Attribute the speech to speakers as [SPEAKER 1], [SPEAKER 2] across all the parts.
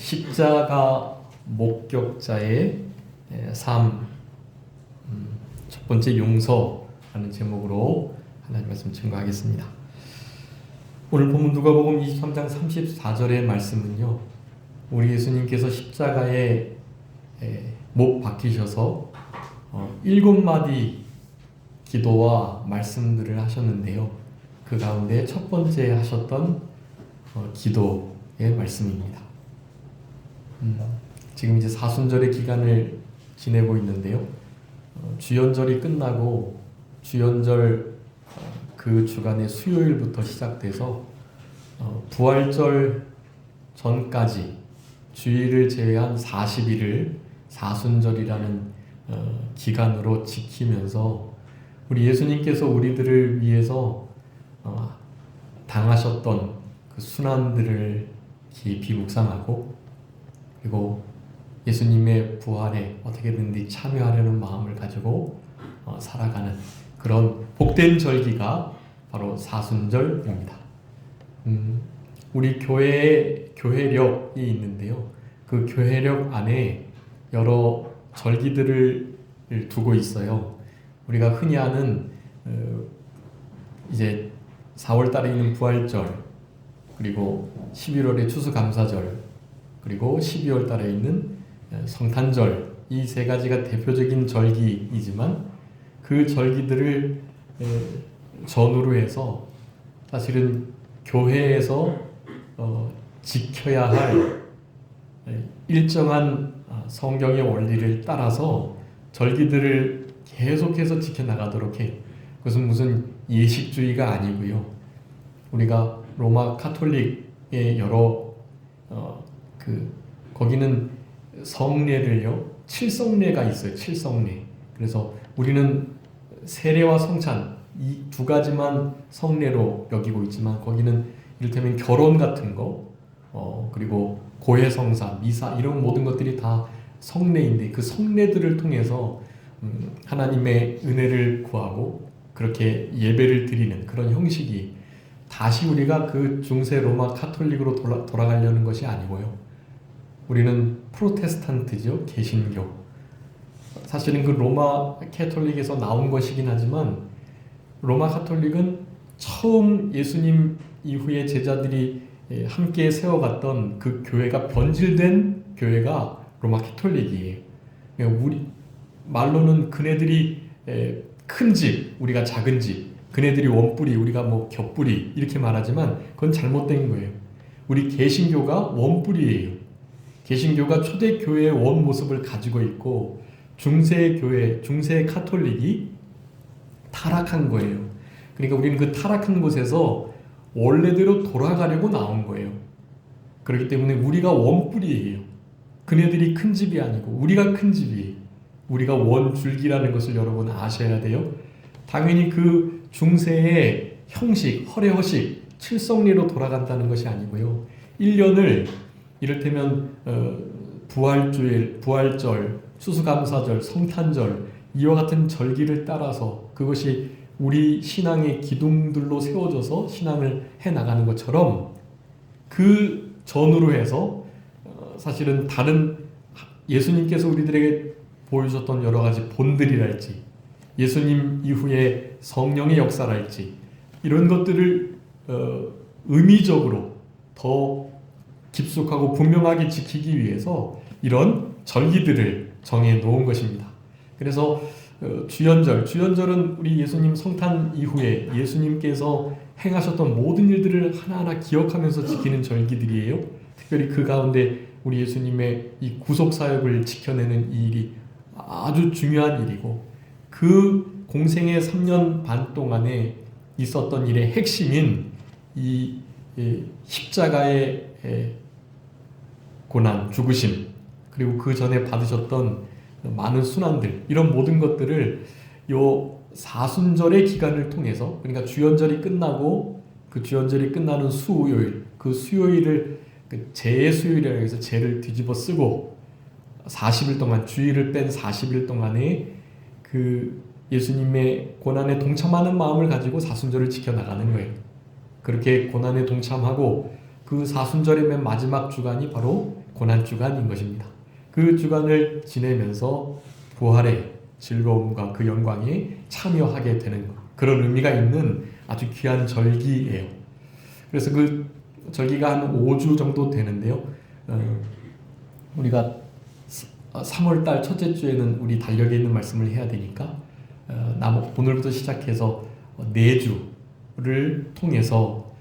[SPEAKER 1] 십자가 목격자의 삶, 첫 번째 용서라는 제목으로 하나님 말씀 증거하겠습니다. 오늘 본문 누가복음 23장 34절의 말씀은요, 우리 예수님께서 십자가에 못 박히셔서 7마디 기도와 말씀들을 하셨는데요, 그 가운데 첫 번째 하셨던 기도의 말씀입니다. 지금 이제 사순절의 기간을 지내고 있는데요, 주연절이 끝나고 주연절 그 주간의 수요일부터 시작돼서 부활절 전까지 주일을 제외한 40일을 사순절이라는 기간으로 지키면서 우리 예수님께서 우리들을 위해서 당하셨던 그 순환들을 깊이 묵상하고, 그리고 예수님의 부활에 어떻게든지 참여하려는 마음을 가지고 살아가는 그런 복된 절기가 바로 사순절입니다. 우리 교회에 교회력이 있는데요, 그 교회력 안에 여러 절기들을 두고 있어요. 우리가 흔히 아는 이제 4월 달에 있는 부활절, 그리고 11월에 추수감사절, 그리고 12월 달에 있는 성탄절, 이 세 가지가 대표적인 절기이지만 그 절기들을 전후로 해서 사실은 교회에서 지켜야 할 일정한 성경의 원리를 따라서 절기들을 계속해서 지켜나가도록 해요. 그것은 무슨 예식주의가 아니고요, 우리가 로마 카톨릭의 여러 거기는 성례를요, 7성례가 있어요. 7성례. 그래서 우리는 세례와 성찬 이 두 가지만 성례로 여기고 있지만, 거기는 이를테면 결혼 같은 거, 그리고 고해성사, 미사, 이런 모든 것들이 다 성례인데, 그 성례들을 통해서 하나님의 은혜를 구하고 그렇게 예배를 드리는 그런 형식이, 다시 우리가 그 중세 로마 카톨릭으로 돌아가려는 것이 아니고요, 우리는 프로테스탄트죠. 개신교. 사실은 그 로마 카톨릭에서 나온 것이긴 하지만, 로마 카톨릭은 처음 예수님 이후에 제자들이 함께 세워갔던 그 교회가 변질된 교회가 로마 카톨릭이에요. 우리 말로는 그네들이 큰 집, 우리가 작은 집, 그네들이 원뿌리, 우리가 뭐 겹뿌리 이렇게 말하지만 그건 잘못된 거예요. 우리 개신교가 원뿌리예요. 개신교가 초대교회의 원 모습을 가지고 있고, 중세교회, 중세 카톨릭이 타락한 거예요. 그러니까 우리는 그 타락한 곳에서 원래대로 돌아가려고 나온 거예요. 그렇기 때문에 우리가 원뿌리예요. 그네들이 큰 집이 아니고 우리가 큰 집이에요. 우리가 원줄기라는 것을 여러분 아셔야 돼요. 당연히 그 중세의 형식, 허례허식, 칠성례로 돌아간다는 것이 아니고요, 1년을 이를테면 부활주일, 부활절, 추수감사절, 성탄절, 이와 같은 절기를 따라서 그것이 우리 신앙의 기둥들로 세워져서 신앙을 해나가는 것처럼, 그 전후로 해서 사실은 다른 예수님께서 우리들에게 보여줬던 여러 가지 본들이랄지, 예수님 이후에 성령의 역사랄지, 이런 것들을 의미적으로 더 깊숙하고 분명하게 지키기 위해서 이런 절기들을 정해 놓은 것입니다. 그래서 주연절은 우리 예수님 성탄 이후에 예수님께서 행하셨던 모든 일들을 하나하나 기억하면서 지키는 절기들이에요. 특별히 그 가운데 우리 예수님의 이 구속사역을 지켜내는 이 일이 아주 중요한 일이고, 그 공생의 3년 반 동안에 있었던 일의 핵심인 이 십자가의 고난, 죽으심, 그리고 그 전에 받으셨던 많은 순환들, 이런 모든 것들을 요 사순절의 기간을 통해서, 그러니까 주연절이 끝나고 그 주연절이 끝나는 수요일, 그 수요일을 제의 수요일이라고 해서 제를 뒤집어 쓰고 40일 동안, 주일을 뺀 40일 동안에 그 예수님의 고난에 동참하는 마음을 가지고 사순절을 지켜나가는 거예요. 그렇게 고난에 동참하고 그 사순절의 맨 마지막 주간이 바로 고난주간인 것입니다. 그 주간을 지내면서 부활의 즐거움과 그 영광에 참여하게 되는 것, 그런 의미가 있는 아주 귀한 절기예요. 그래서 그 절기가 한 5주 정도 되는데요. 우리가 3월달 첫째 주에는 우리 달력에 있는 말씀을 해야 되니까 오늘부터 시작해서 4주를 통해서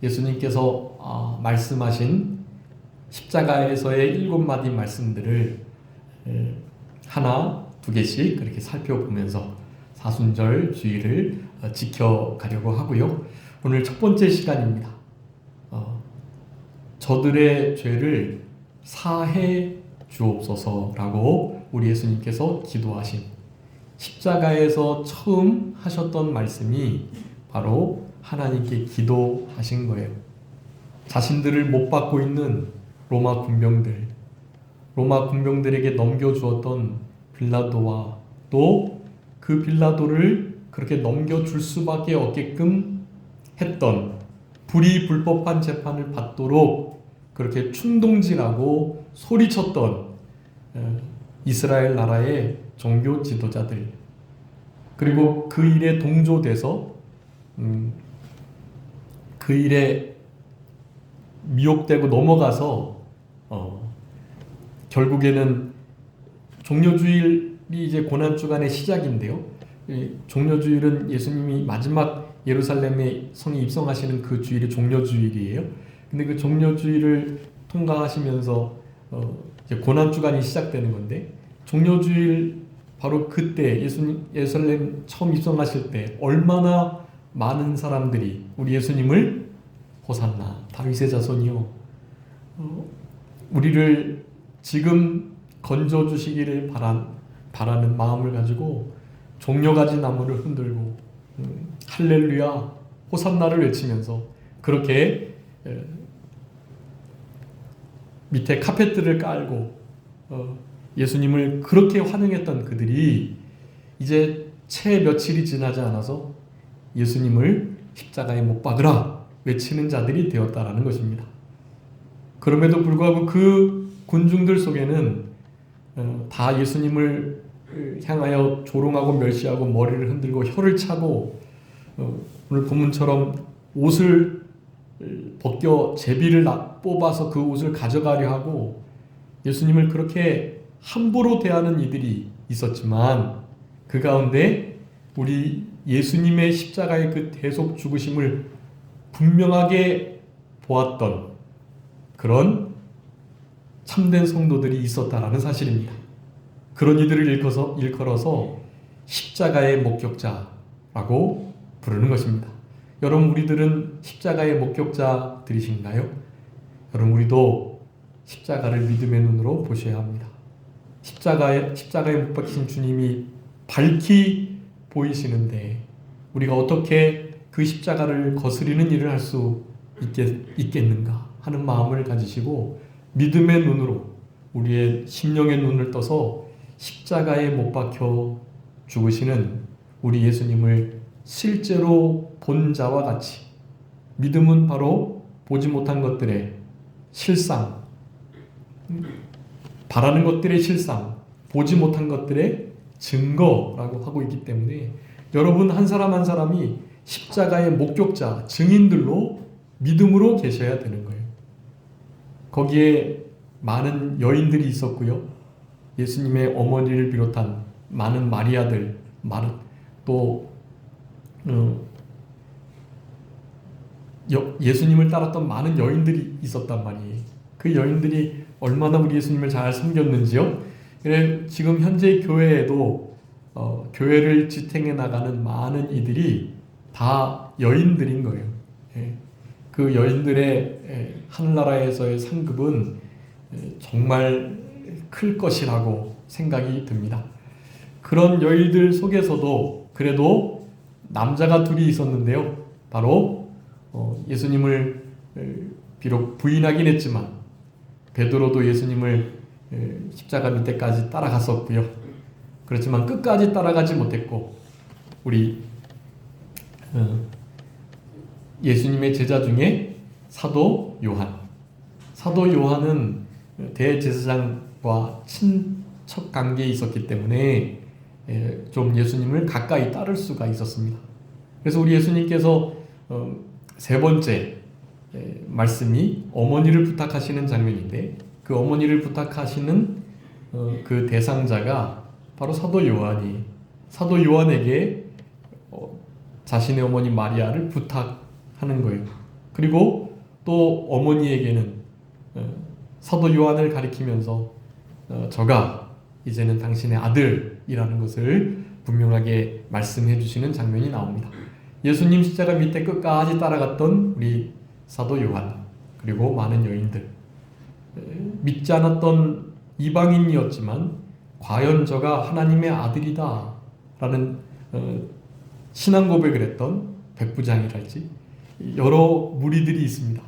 [SPEAKER 1] 예수님께서 말씀하신 십자가에서의 7마디 말씀들을 하나, 2개씩 그렇게 살펴보면서 사순절 주일을 지켜가려고 하고요. 오늘 첫 번째 시간입니다. 저들의 죄를 사해 주옵소서라고 우리 예수님께서 기도하신 십자가에서 처음 하셨던 말씀이 바로 하나님께 기도하신 거예요. 자신들을 못 받고 있는 로마 군병들에게 넘겨주었던 빌라도와 또 그 빌라도를 그렇게 넘겨줄 수밖에 없게끔 했던 불법한 재판을 받도록 그렇게 충동질하고 소리쳤던 이스라엘 나라의 종교 지도자들, 그리고 그 일에 동조돼서 그 일에 미혹되고 넘어가서 결국에는 종려주일이 이제 고난주간의 시작인데요. 종려주일은 예수님이 마지막 예루살렘에 성에 입성하시는 그 주일이 종려주일이에요. 근데 그 종려주일을 통과하시면서 이제 고난주간이 시작되는 건데, 종려주일 바로 그때 예루살렘 처음 입성하실 때 얼마나 많은 사람들이 우리 예수님을 호산나 다윗의 자손이요, 우리를 지금 건져 주시기를 바라는 마음을 가지고 종려가지 나무를 흔들고 할렐루야 호산나를 외치면서 그렇게 밑에 카펫들을 깔고 예수님을 그렇게 환영했던 그들이 이제 채 며칠이 지나지 않아서 예수님을 십자가에 못 박으라 외치는 자들이 되었다라는 것입니다. 그럼에도 불구하고 그 군중들 속에는 다 예수님을 향하여 조롱하고 멸시하고 머리를 흔들고 혀를 차고 오늘 본문처럼 옷을 벗겨 제비를 뽑아서 그 옷을 가져가려 하고 예수님을 그렇게 함부로 대하는 이들이 있었지만, 그 가운데 우리 예수님의 십자가의 그 대속 죽으심을 분명하게 보았던 그런 참된 성도들이 있었다라는 사실입니다. 그런 이들을 일컬어서 십자가의 목격자라고 부르는 것입니다. 여러분, 우리들은 십자가의 목격자들이신가요? 여러분, 우리도 십자가를 믿음의 눈으로 보셔야 합니다. 십자가에 못 박히신 주님이 밝히 보이시는데 우리가 어떻게 그 십자가를 거스리는 일을 할 수 있겠는가 하는 마음을 가지시고 믿음의 눈으로 우리의 심령의 눈을 떠서 십자가에 못 박혀 죽으시는 우리 예수님을 실제로 본 자와 같이, 믿음은 바로 보지 못한 것들의 실상, 바라는 것들의 실상, 보지 못한 것들의 증거라고 하고 있기 때문에 여러분 한 사람 한 사람이 십자가의 목격자, 증인들로 믿음으로 계셔야 되는 거예요. 거기에 많은 여인들이 있었고요. 예수님의 어머니를 비롯한 많은 마리아들, 또 예수님을 따랐던 많은 여인들이 있었단 말이에요. 그 여인들이 얼마나 우리 예수님을 잘 섬겼는지요. 그래 지금 현재 교회에도 교회를 지탱해 나가는 많은 이들이 다 여인들인 거예요. 그 여인들의 하늘나라에서의 상급은 정말 클 것이라고 생각이 듭니다. 그런 여인들 속에서도 그래도 남자가 둘이 있었는데요. 바로 예수님을 비록 부인하긴 했지만 베드로도 예수님을 십자가 밑에까지 따라갔었고요. 그렇지만 끝까지 따라가지 못했고, 우리 예수님의 제자 중에 사도 요한은 대제사장과 친척 관계에 있었기 때문에 좀 예수님을 가까이 따를 수가 있었습니다. 그래서 우리 예수님께서 세 번째 말씀이 어머니를 부탁하시는 장면인데, 그 어머니를 부탁하시는 그 대상자가 바로 사도 요한이 사도 요한에게 자신의 어머니 마리아를 부탁하는 거예요. 그리고 또 어머니에게는 사도 요한을 가리키면서 저가 이제는 당신의 아들이라는 것을 분명하게 말씀해 주시는 장면이 나옵니다. 예수님 십자가 밑에 끝까지 따라갔던 우리 사도 요한, 그리고 많은 여인들, 믿지 않았던 이방인이었지만 과연 저가 하나님의 아들이다 라는 신앙 고백을 했던 백부장이랄지 여러 무리들이 있습니다.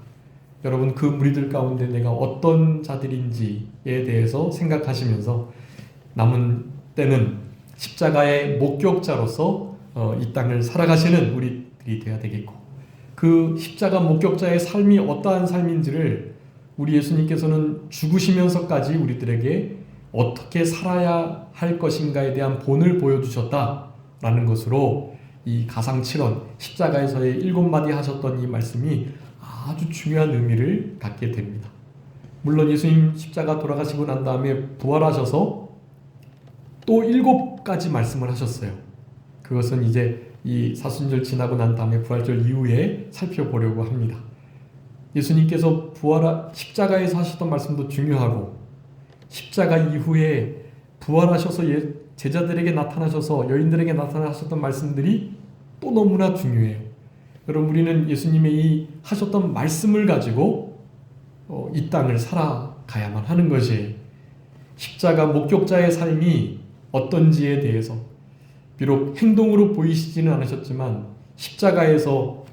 [SPEAKER 1] 여러분, 그 무리들 가운데 내가 어떤 자들인지에 대해서 생각하시면서 남은 때는 십자가의 목격자로서 이 땅을 살아가시는 우리들이 되어야 되겠고, 그 십자가 목격자의 삶이 어떠한 삶인지를 우리 예수님께서는 죽으시면서까지 우리들에게 어떻게 살아야 할 것인가에 대한 본을 보여주셨다라는 것으로 이 가상칠언, 십자가에서의 7마디 하셨던 이 말씀이 아주 중요한 의미를 갖게 됩니다. 물론 예수님 십자가 돌아가시고 난 다음에 부활하셔서 또 7가지 말씀을 하셨어요. 그것은 이제 이 사순절 지나고 난 다음에 부활절 이후에 살펴보려고 합니다. 예수님께서 십자가에서 하셨던 말씀도 중요하고, 십자가 이후에 부활하셔서 제자들에게 나타나셔서 여인들에게 나타나셨던 말씀들이 또 너무나 중요해요. 여러분, 우리는 예수님의 이 하셨던 말씀을 가지고 이 땅을 살아가야만 하는 것이에요. 십자가 목격자의 삶이 어떤지에 대해서 비록 행동으로 보이시지는 않으셨지만 십자가에서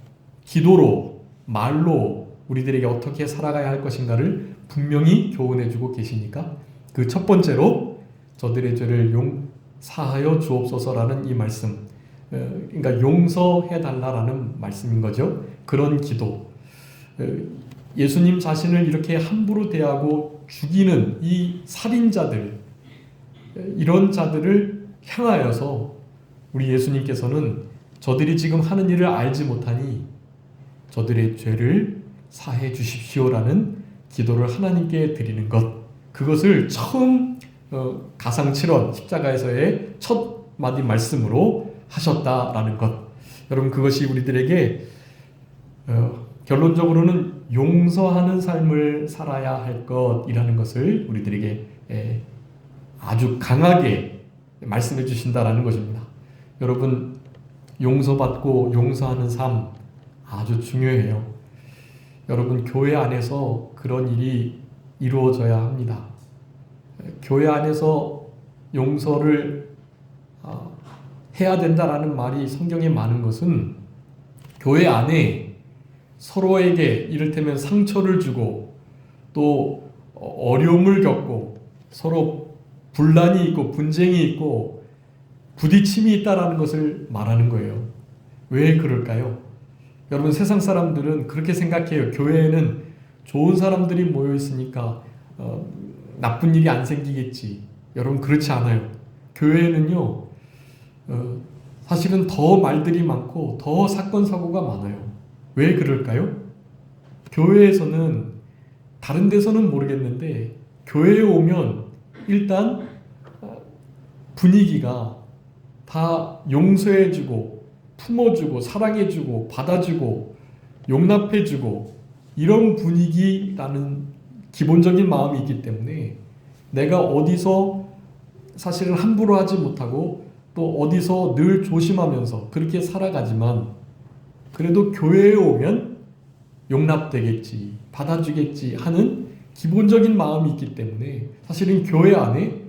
[SPEAKER 1] 기도로, 말로 우리들에게 어떻게 살아가야 할 것인가를 분명히 교훈해주고 계시니까, 그 첫 번째로 저들의 죄를 용사하여 주옵소서라는 이 말씀, 그러니까 용서해달라라는 말씀인 거죠. 그런 기도, 예수님 자신을 이렇게 함부로 대하고 죽이는 이 살인자들, 이런 자들을 향하여서 우리 예수님께서는 저들이 지금 하는 일을 알지 못하니 저들의 죄를 사해 주십시오라는 기도를 하나님께 드리는 것, 그것을 처음 가상칠언 십자가에서의 첫 마디 말씀으로 하셨다라는 것, 여러분, 그것이 우리들에게 결론적으로는 용서하는 삶을 살아야 할 것이라는 것을 우리들에게 아주 강하게 말씀해 주신다라는 것입니다. 여러분, 용서받고 용서하는 삶 아주 중요해요. 여러분, 교회 안에서 그런 일이 이루어져야 합니다. 교회 안에서 용서를 해야 된다라는 말이 성경에 많은 것은 교회 안에 서로에게 이를테면 상처를 주고 또 어려움을 겪고 서로 분란이 있고 분쟁이 있고 부딪힘이 있다라는 것을 말하는 거예요. 왜 그럴까요? 여러분, 세상 사람들은 그렇게 생각해요. 교회에는 좋은 사람들이 모여 있으니까 나쁜 일이 안 생기겠지. 여러분, 그렇지 않아요. 교회에는요, 사실은 더 말들이 많고 더 사건 사고가 많아요. 왜 그럴까요? 교회에서는, 다른 데서는 모르겠는데 교회에 오면 일단 분위기가 다 용서해주고 품어주고 사랑해주고 받아주고 용납해주고 이런 분위기라는 기본적인 마음이 있기 때문에 내가 어디서 사실은 함부로 하지 못하고 또 어디서 늘 조심하면서 그렇게 살아가지만 그래도 교회에 오면 용납되겠지, 받아주겠지 하는 기본적인 마음이 있기 때문에 사실은 교회 안에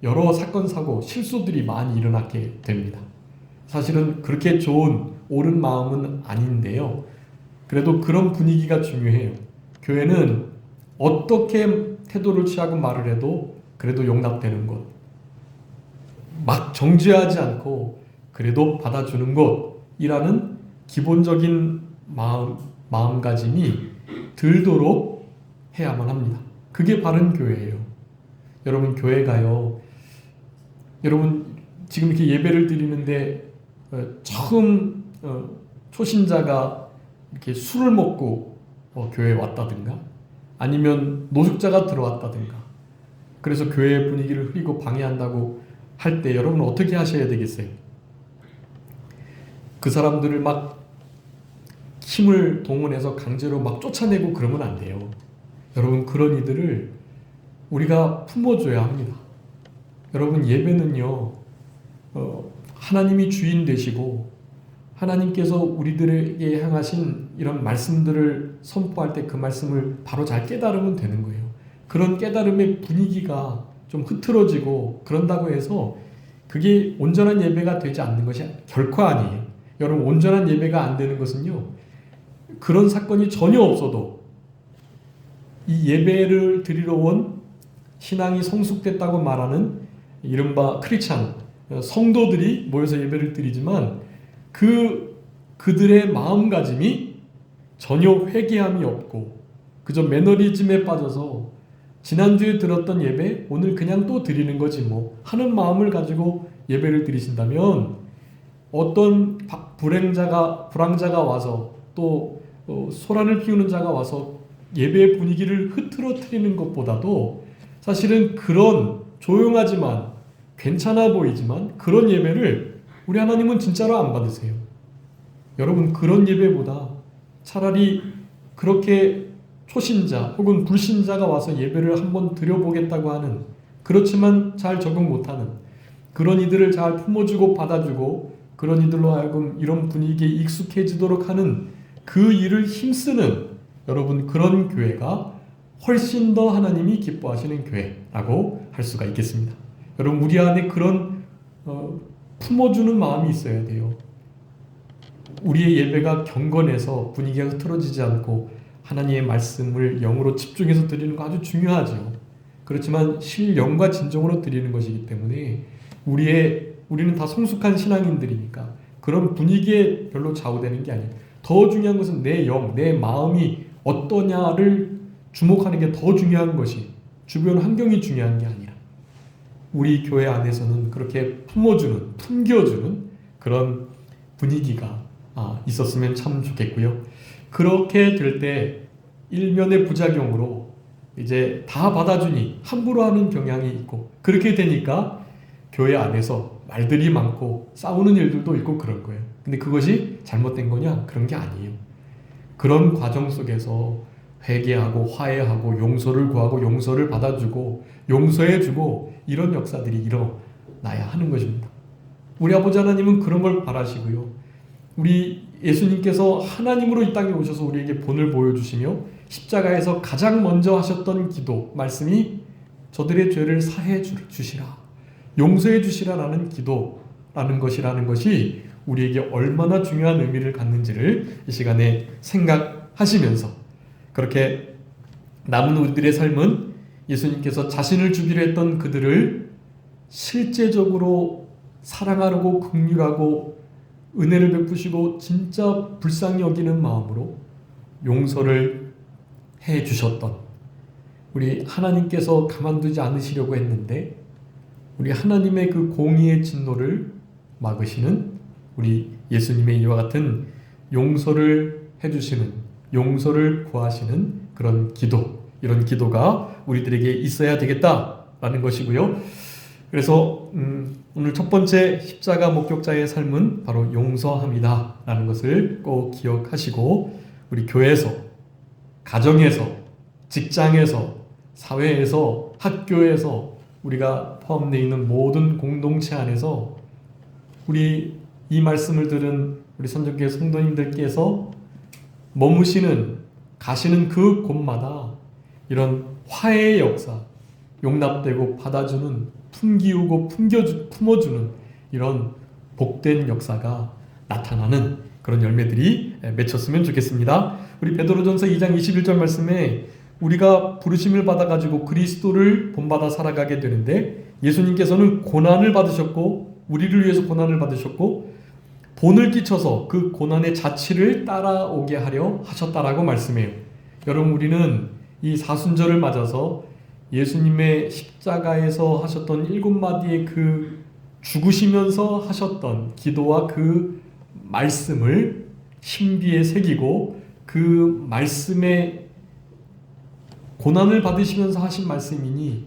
[SPEAKER 1] 여러 사건, 사고, 실수들이 많이 일어나게 됩니다. 사실은 그렇게 좋은 옳은 마음은 아닌데요. 그래도 그런 분위기가 중요해요. 교회는 어떻게 태도를 취하고 말을 해도 그래도 용납되는 곳, 막 정죄하지 않고 그래도 받아주는 곳이라는 기본적인 마음가짐이 들도록 해야만 합니다. 그게 바른 교회예요. 여러분 교회가요. 여러분 지금 이렇게 예배를 드리는데 처음 초신자가 이렇게 술을 먹고 교회에 왔다든가 아니면 노숙자가 들어왔다든가 그래서 교회의 분위기를 흐리고 방해한다고 할 때 여러분은 어떻게 하셔야 되겠어요? 그 사람들을 막 힘을 동원해서 강제로 막 쫓아내고 그러면 안 돼요. 여러분 그런 이들을 우리가 품어줘야 합니다. 여러분 예배는요 하나님이 주인 되시고 하나님께서 우리들에게 향하신 이런 말씀들을 선포할 때 그 말씀을 바로 잘 깨달으면 되는 거예요. 그런 깨달음의 분위기가 좀 흐트러지고 그런다고 해서 그게 온전한 예배가 되지 않는 것이 결코 아니에요. 여러분 온전한 예배가 안 되는 것은요 그런 사건이 전혀 없어도 이 예배를 드리러 온 신앙이 성숙됐다고 말하는 이른바 크리스찬 성도들이 모여서 예배를 드리지만 그들의 마음가짐이 전혀 회개함이 없고 그저 매너리즘에 빠져서 지난주에 들었던 예배 오늘 그냥 또 드리는 거지 뭐 하는 마음을 가지고 예배를 드리신다면 어떤 불황자가 와서 또 소란을 피우는 자가 와서 예배의 분위기를 흐트러뜨리는 것보다도 사실은 그런 조용하지만 괜찮아 보이지만 그런 예배를 우리 하나님은 진짜로 안 받으세요. 여러분 그런 예배보다 차라리 그렇게 초신자 혹은 불신자가 와서 예배를 한번 드려보겠다고 하는 그렇지만 잘 적응 못하는 그런 이들을 잘 품어주고 받아주고 그런 이들로 하여금 이런 분위기에 익숙해지도록 하는 그 일을 힘쓰는 여러분 그런 교회가 훨씬 더 하나님이 기뻐하시는 교회라고 할 수가 있겠습니다. 여러분 우리 안에 그런 품어주는 마음이 있어야 돼요. 우리의 예배가 경건해서 분위기가 흐트러지지 않고 하나님의 말씀을 영으로 집중해서 드리는 거 아주 중요하죠. 그렇지만 실영과 진정으로 드리는 것이기 때문에 우리는 다 성숙한 신앙인들이니까 그런 분위기에 별로 좌우되는 게 아니에요. 더 중요한 것은 내 영, 내 마음이 어떠냐를 주목하는 게 더 중요한 것이 주변 환경이 중요한 게 아니라 우리 교회 안에서는 그렇게 품겨주는 그런 분위기가 있었으면 참 좋겠고요. 그렇게 될 때 일면의 부작용으로 이제 다 받아주니 함부로 하는 경향이 있고 그렇게 되니까 교회 안에서 말들이 많고 싸우는 일들도 있고 그럴 거예요. 근데 그것이 잘못된 거냐? 그런 게 아니에요. 그런 과정 속에서 회개하고 화해하고 용서를 구하고 용서를 받아주고 용서해주고 이런 역사들이 일어나야 하는 것입니다. 우리 아버지 하나님은 그런 걸 바라시고요. 우리 예수님께서 하나님으로 이 땅에 오셔서 우리에게 본을 보여주시며 십자가에서 가장 먼저 하셨던 기도 말씀이 저들의 죄를 사해 주시라 용서해 주시라라는 기도라는 것이 우리에게 얼마나 중요한 의미를 갖는지를 이 시간에 생각하시면서 그렇게 남은 우리들의 삶은 예수님께서 자신을 주기로 했던 그들을 실제적으로 사랑하고 긍휼하고 은혜를 베푸시고 진짜 불쌍히 여기는 마음으로 용서를 해 주셨던 우리 하나님께서 가만두지 않으시려고 했는데 우리 하나님의 그 공의의 진노를 막으시는 우리 예수님의 이와 같은 용서를 해주시는 용서를 구하시는 그런 기도 이런 기도가 우리들에게 있어야 되겠다라는 것이고요. 그래서 오늘 첫 번째 십자가 목격자의 삶은 바로 용서함이다 라는 것을 꼭 기억하시고 우리 교회에서 가정에서 직장에서 사회에서 학교에서 우리가 포함되어 있는 모든 공동체 안에서 우리 이 말씀을 들은 우리 선전교회 성도님들께서 가시는 그 곳마다 이런 화해의 역사 용납되고 받아주는 품기우고 품어주는 이런 복된 역사가 나타나는 그런 열매들이 맺혔으면 좋겠습니다. 우리 베드로전서 2장 21절 말씀에 우리가 부르심을 받아가지고 그리스도를 본받아 살아가게 되는데 예수님께서는 고난을 받으셨고 우리를 위해서 고난을 받으셨고 본을 끼쳐서 그 고난의 자취를 따라오게 하려 하셨다라고 말씀해요. 여러분 우리는 이 사순절을 맞아서 예수님의 십자가에서 하셨던 7마디의 그 죽으시면서 하셨던 기도와 그 말씀을 신비에 새기고 그 말씀에 고난을 받으시면서 하신 말씀이니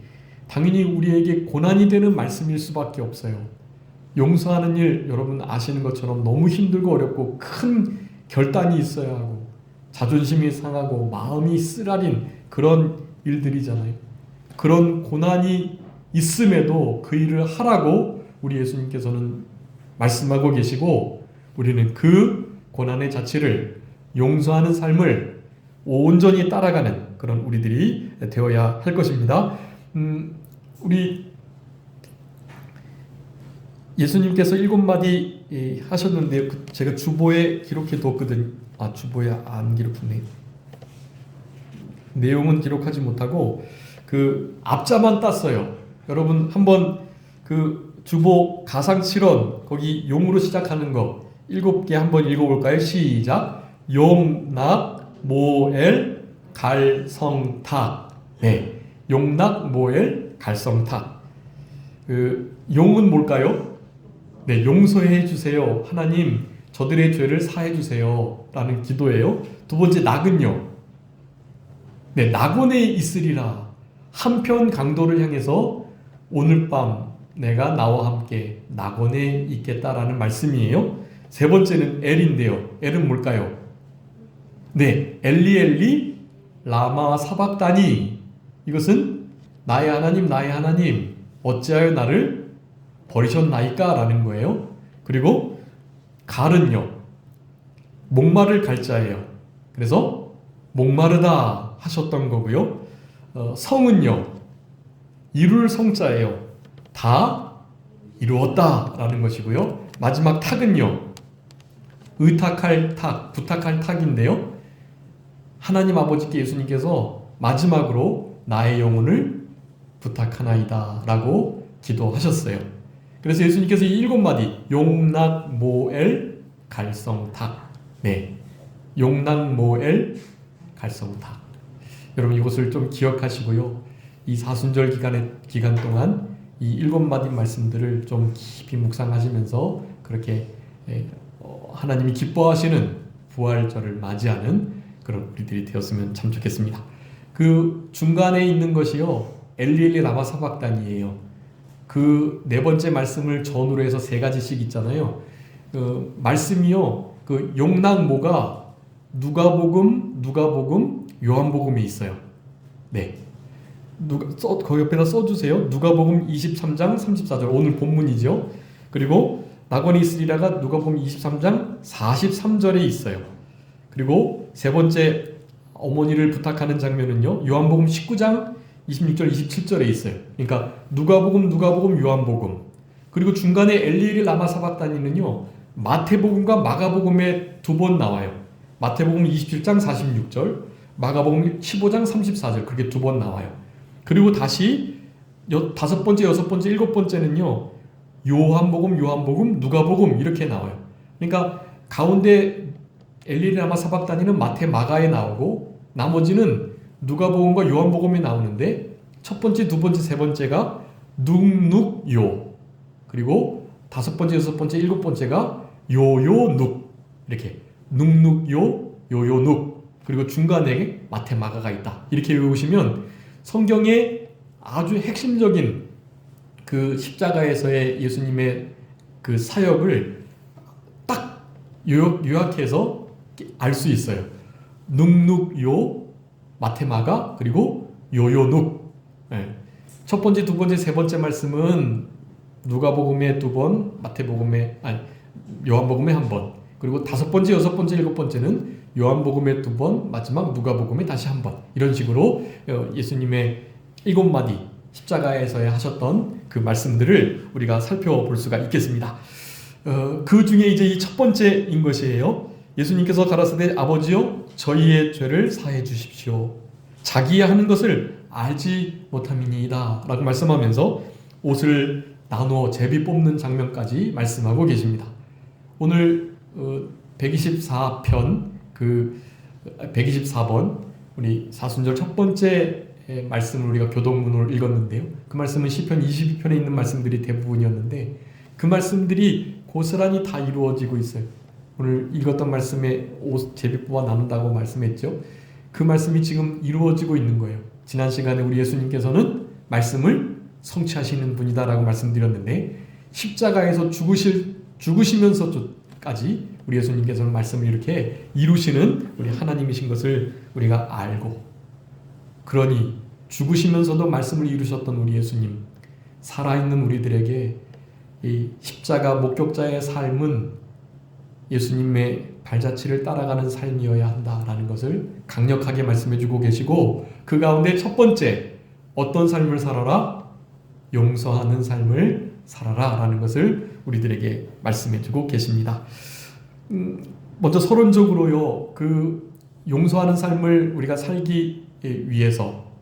[SPEAKER 1] 당연히 우리에게 고난이 되는 말씀일 수밖에 없어요. 용서하는 일 여러분 아시는 것처럼 너무 힘들고 어렵고 큰 결단이 있어야 하고 자존심이 상하고 마음이 쓰라린 그런 일들이잖아요. 그런 고난이 있음에도 그 일을 하라고 우리 예수님께서는 말씀하고 계시고 우리는 그 고난의 자체를 용서하는 삶을 온전히 따라가는 그런 우리들이 되어야 할 것입니다. 우리 예수님께서 7마디 하셨는데 제가 주보에 기록해 두었거든요. 주보에 안 기록했네. 내용은 기록하지 못하고 그 앞자만 땄어요. 여러분 한번 그 주보 가상칠언 거기 용으로 시작하는 거 7개 한번 읽어볼까요? 시작. 용낙 모엘 갈성탁. 네, 용낙 모엘 갈성탁. 그 용은 뭘까요? 네, 용서해 주세요. 하나님, 저들의 죄를 사해 주세요. 라는 기도예요. 두 번째 낙은요. 네, 낙원에 있으리라. 한편 강도를 향해서 오늘 밤 내가 나와 함께 낙원에 있겠다라는 말씀이에요. 세 번째는 엘인데요. 엘은 뭘까요? 네, 엘리 엘리 라마 사박다니. 이것은 나의 하나님 어찌하여 나를 버리셨나이까? 라는 거예요. 그리고 갈은요. 목마를 갈자예요. 그래서 목마르다 하셨던 거고요. 성은요. 이룰 성자예요. 다 이루었다 라는 것이고요. 마지막 탁은요. 의탁할 탁, 부탁할 탁인데요. 하나님 아버지께 예수님께서 마지막으로 나의 영혼을 부탁하나이다 라고 기도하셨어요. 그래서 예수님께서 이 7마디 용낙 모엘 갈성탁. 네, 용낙 모엘 갈성탁. 여러분 이것을 좀 기억하시고요. 이 사순절 기간 동안 이 7마디 말씀들을 좀 깊이 묵상하시면서 그렇게 하나님이 기뻐하시는 부활절을 맞이하는 그런 우리들이 되었으면 참 좋겠습니다. 그 중간에 있는 것이요. 엘리엘리 라마 사박단이에요. 그 네 번째 말씀을 전후로 해서 세 가지씩 있잖아요. 그 말씀이요. 그 용낙모가 누가복음, 요한복음에 있어요. 네. 거기 옆에다 써주세요. 누가복음 23장 34절 오늘 본문이죠. 그리고 낙원에 있으리라가 누가복음 23장 43절에 있어요. 그리고 세 번째 어머니를 부탁하는 장면은요. 요한복음 19장 26절 27절에 있어요. 그러니까 누가복음, 요한복음. 그리고 중간에 엘리엘리 라마 사박다니는요. 마태복음과 마가복음에 두 번 나와요. 마태복음 27장 46절, 마가복음 15장 34절 그렇게 두 번 나와요. 그리고 다시 다섯 번째, 여섯 번째, 일곱 번째는요. 요한복음, 누가복음 이렇게 나와요. 그러니까 가운데 엘리엘리 라마 사박다니는 마태, 마가에 나오고 나머지는 누가복음과 요한복음에 나오는데 첫 번째, 두 번째, 세 번째가 눅눅요. 그리고 다섯 번째, 여섯 번째, 일곱 번째가 요요눅. 이렇게 눅눅요, 요요눅. 그리고 중간에 마태, 마가가 있다. 이렇게 외우시면 성경의 아주 핵심적인 그 십자가에서의 예수님의 그 사역을 딱 요약해서 알 수 있어요. 눅눅요, 마테마가, 그리고 요요눅. 네. 첫 번째, 두 번째, 세 번째 말씀은 누가복음에 두 번, 요한복음에 한 번. 그리고 다섯 번째, 여섯 번째, 일곱 번째는 요한복음에 두 번, 마지막 누가복음에 다시 한 번. 이런 식으로 예수님의 7마디 십자가에서 하셨던 그 말씀들을 우리가 살펴볼 수가 있겠습니다. 그 중에 이제 이 첫 번째인 것이에요. 예수님께서 가라사대 아버지여 저희의 죄를 사해 주십시오. 자기의 하는 것을 알지 못함이니이다 라고 말씀하면서 옷을 나누어 제비 뽑는 장면까지 말씀하고 계십니다. 오늘 124편 124번 우리 사순절 첫 번째 말씀을 우리가 교동문으로 읽었는데요. 그 말씀은 시편 22편에 있는 말씀들이 대부분이었는데 그 말씀들이 고스란히 다 이루어지고 있어요. 오늘 읽었던 말씀에 옷 제비뽑아 나눈다고 말씀했죠. 그 말씀이 지금 이루어지고 있는 거예요. 지난 시간에 우리 예수님께서는 말씀을 성취하시는 분이다라고 말씀드렸는데 십자가에서 죽으시면서까지 우리 예수님께서는 말씀을 이렇게 이루시는 우리 하나님이신 것을 우리가 알고, 그러니 죽으시면서도 말씀을 이루셨던 우리 예수님, 살아있는 우리들에게 이 십자가 목격자의 삶은 예수님의 발자취를 따라가는 삶이어야 한다라는 것을 강력하게 말씀해주고 계시고, 그 가운데 첫 번째 어떤 삶을 살아라? 용서하는 삶을 살아라 라는 것을 우리들에게 말씀해주고 계십니다. 먼저 서론적으로요, 그 용서하는 삶을 우리가 살기 위해서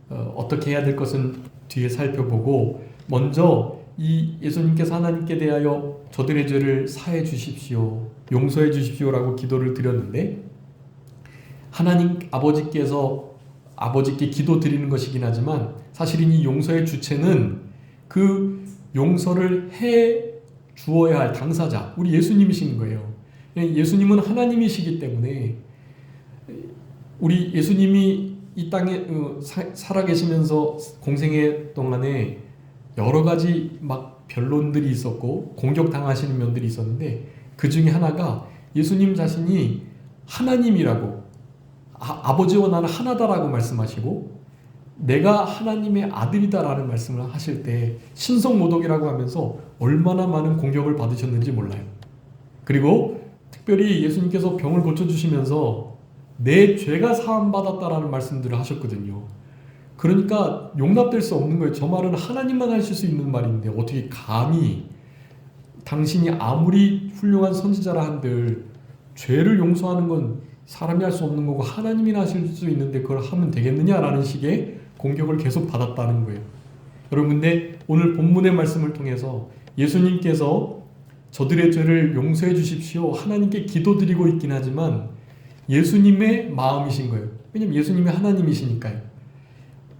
[SPEAKER 1] 어떻게 해야 될 것은 뒤에 살펴보고, 먼저 이 예수님께서 하나님께 대하여 저들의 죄를 사해 주십시오, 용서해 주십시오라고 기도를 드렸는데, 하나님 아버지께 기도 드리는 것이긴 하지만 사실은 이 용서의 주체는 그 용서를 해 주어야 할 당사자, 우리 예수님이신 거예요. 예수님은 하나님이시기 때문에 우리 예수님이 이 땅에 살아계시면서 공생애 동안에 여러 가지 막 변론들이 있었고 공격당하시는 면들이 있었는데, 그 중에 하나가 예수님 자신이 하나님이라고, 아버지와 나는 하나다라고 말씀하시고 내가 하나님의 아들이다라는 말씀을 하실 때 신성모독이라고 하면서 얼마나 많은 공격을 받으셨는지 몰라요. 그리고 특별히 예수님께서 병을 고쳐주시면서 내 죄가 사함받았다라는 말씀들을 하셨거든요. 그러니까 용납될 수 없는 거예요. 저 말은 하나님만 하실 수 있는 말인데 어떻게 감히 당신이 아무리 훌륭한 선지자라 한들 죄를 용서하는 건 사람이 할 수 없는 거고 하나님이 하실 수 있는데 그걸 하면 되겠느냐라는 식의 공격을 계속 받았다는 거예요. 여러분, 근데 오늘 본문의 말씀을 통해서 예수님께서 저들의 죄를 용서해 주십시오, 하나님께 기도드리고 있긴 하지만 예수님의 마음이신 거예요. 왜냐하면 예수님이 하나님이시니까요.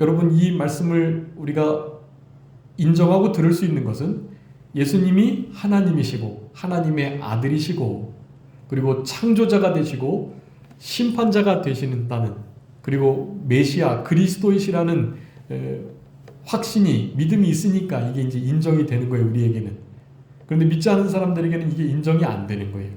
[SPEAKER 1] 여러분, 이 말씀을 우리가 인정하고 들을 수 있는 것은 예수님이 하나님이시고 하나님의 아들이시고 그리고 창조자가 되시고 심판자가 되시는다는, 그리고 메시아 그리스도이시라는 확신이, 믿음이 있으니까 이게 이제 인정이 되는 거예요, 우리에게는. 그런데 믿지 않은 사람들에게는 이게 인정이 안 되는 거예요.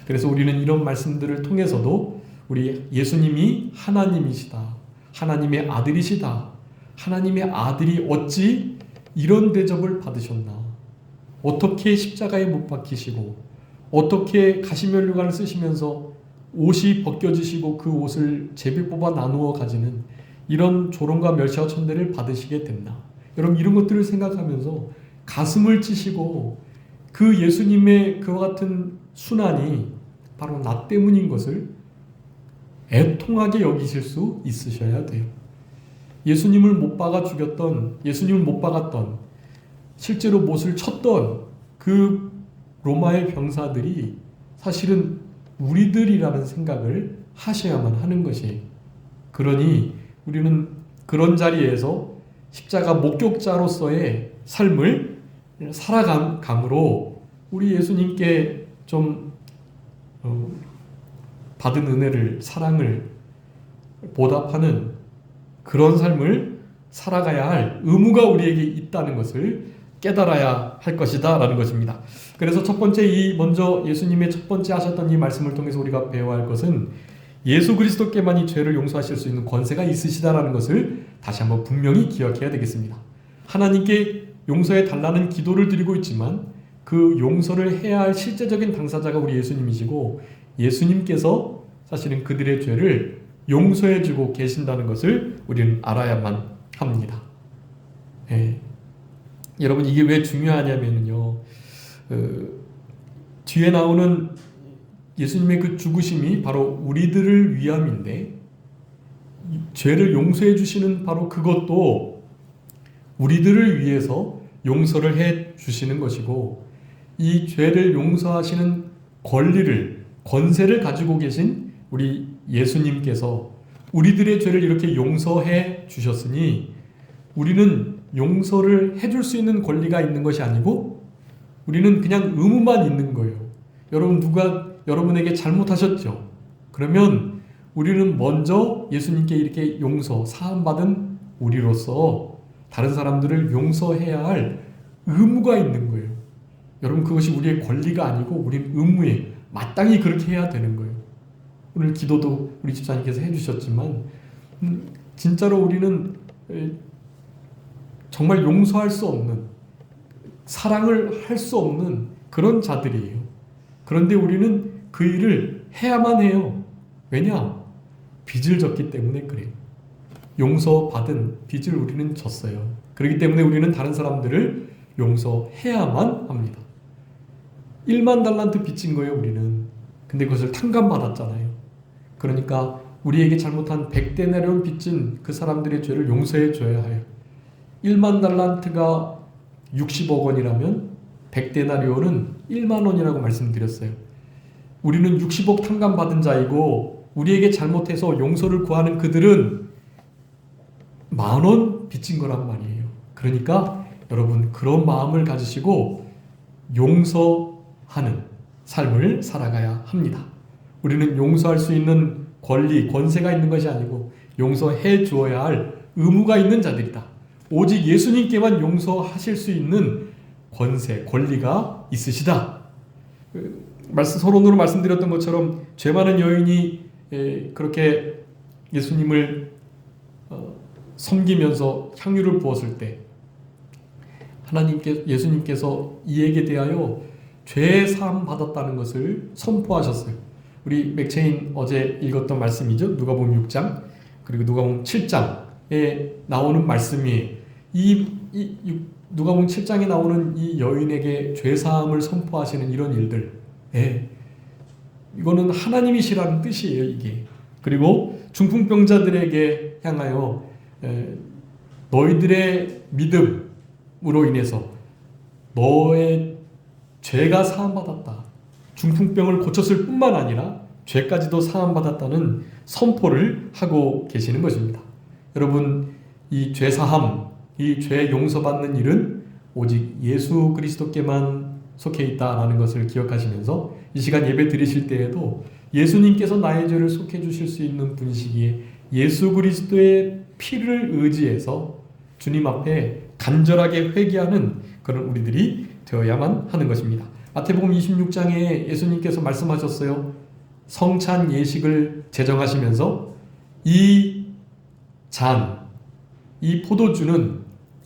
[SPEAKER 1] 그래서 우리는 이런 말씀들을 통해서도 우리 예수님이 하나님이시다, 하나님의 아들이시다, 하나님의 아들이 어찌 이런 대접을 받으셨나, 어떻게 십자가에 못 박히시고 어떻게 가시면류관을 쓰시면서 옷이 벗겨지시고 그 옷을 제비 뽑아 나누어 가지는 이런 조롱과 멸시와 천대를 받으시게 됐나. 여러분, 이런 것들을 생각하면서 가슴을 찌시고 그 예수님의 그와 같은 순환이 바로 나 때문인 것을 애통하게 여기실 수 있으셔야 돼요. 예수님을 못 박아 죽였던, 예수님을 못 박았던, 실제로 못을 쳤던 그 로마의 병사들이 사실은 우리들이라는 생각을 하셔야만 하는 것이에요. 그러니 우리는 그런 자리에서 십자가 목격자로서의 삶을 살아감으로 우리 예수님께 좀 받은 은혜를, 사랑을 보답하는 그런 삶을 살아가야 할 의무가 우리에게 있다는 것을 깨달아야 할 것이다 라는 것입니다. 그래서 첫 번째, 먼저 예수님의 첫 번째 하셨던 이 말씀을 통해서 우리가 배워야 할 것은 예수 그리스도께만이 죄를 용서하실 수 있는 권세가 있으시다라는 것을 다시 한번 분명히 기억해야 되겠습니다. 하나님께 용서해 달라는 기도를 드리고 있지만 그 용서를 해야 할 실제적인 당사자가 우리 예수님이시고, 예수님께서 사실은 그들의 죄를 용서해 주고 계신다는 것을 우리는 알아야만 합니다. 여러분, 이게 왜 중요하냐면요, 뒤에 나오는 예수님의 그 죽으심이 바로 우리들을 위함인데, 죄를 용서해 주시는 바로 그것도 우리들을 위해서 용서를 해 주시는 것이고, 이 죄를 용서하시는 권세를 가지고 계신 우리 예수님께서 우리들의 죄를 이렇게 용서해 주셨으니 우리는 용서를 해줄 수 있는 권리가 있는 것이 아니고 우리는 그냥 의무만 있는 거예요. 여러분 누가 여러분에게 잘못하셨죠? 그러면 우리는 먼저 예수님께 이렇게 용서, 사함받은 우리로서 다른 사람들을 용서해야 할 의무가 있는 거예요. 여러분 그것이 우리의 권리가 아니고 우리는 의무에 마땅히 그렇게 해야 되는 거예요. 오늘 기도도 우리 집사님께서 해주셨지만 진짜로 우리는 정말 용서할 수 없는, 사랑을 할 수 없는 그런 자들이에요. 그런데 우리는 그 일을 해야만 해요. 왜냐? 빚을 졌기 때문에 그래요. 용서받은 빚을 우리는 졌어요. 그렇기 때문에 우리는 다른 사람들을 용서해야만 합니다. 1만 달란트 빚진 거예요, 우리는. 근데 그것을 탕감받았잖아요. 그러니까 우리에게 잘못한 100데나리온 빚진 그 사람들의 죄를 용서해 줘야 해요. 1만 달란트가 60억 원이라면 100데나리온은 1만 원이라고 말씀드렸어요. 우리는 60억 탕감받은 자이고 우리에게 잘못해서 용서를 구하는 그들은 10,000원 빚진 거란 말이에요. 그러니까 여러분 그런 마음을 가지시고 용서하는 삶을 살아가야 합니다. 우리는 용서할 수 있는 권리, 권세가 있는 것이 아니고 용서해 주어야 할 의무가 있는 자들이다. 오직 예수님께만 용서하실 수 있는 권세, 권리가 있으시다. 서론으로 말씀드렸던 것처럼 죄 많은 여인이 그렇게 예수님을 섬기면서 향유를 부었을 때 예수님께서 이에게 대하여 죄 사함 받았다는 것을 선포하셨어요. 우리 맥체인 어제 읽었던 말씀이죠. 누가복음 6장 그리고 누가복음 7장에 나오는 말씀이 누가복음 7장에 나오는 이 여인에게 죄 사함을 선포하시는 이런 일들, 이거는 하나님이시라는 뜻이에요, 이게. 그리고 중풍병자들에게 향하여 너희들의 믿음으로 인해서 너의 죄가 사함받았다. 중풍병을 고쳤을 뿐만 아니라 죄까지도 사함받았다는 선포를 하고 계시는 것입니다. 여러분, 이 죄 사함, 이 죄 용서받는 일은 오직 예수 그리스도께만 속해 있다라는 것을 기억하시면서 이 시간 예배 드리실 때에도 예수님께서 나의 죄를 속해 주실 수 있는 분이시기에 예수 그리스도의 피를 의지해서 주님 앞에 간절하게 회개하는 그런 우리들이 되어야만 하는 것입니다. 마태복음 26장에 예수님께서 말씀하셨어요. 성찬 예식을 제정하시면서 이 포도주는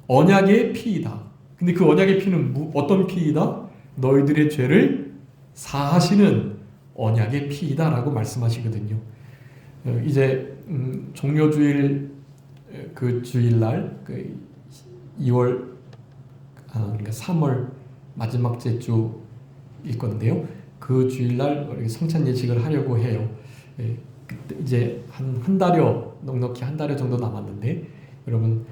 [SPEAKER 1] 언약의 피이다. 근데 그 언약의 피는 어떤 피이다? 너희들의 죄를 사하시는 언약의 피이다 라고 말씀하시거든요. 이제 종료주일 그 주일날 2월 그러니까 3월 마지막 주일 건데요. 그 주일날 성찬 예식을 하려고 해요. 이제 한 달여 넉넉히 한 달여 정도 남았는데 여러분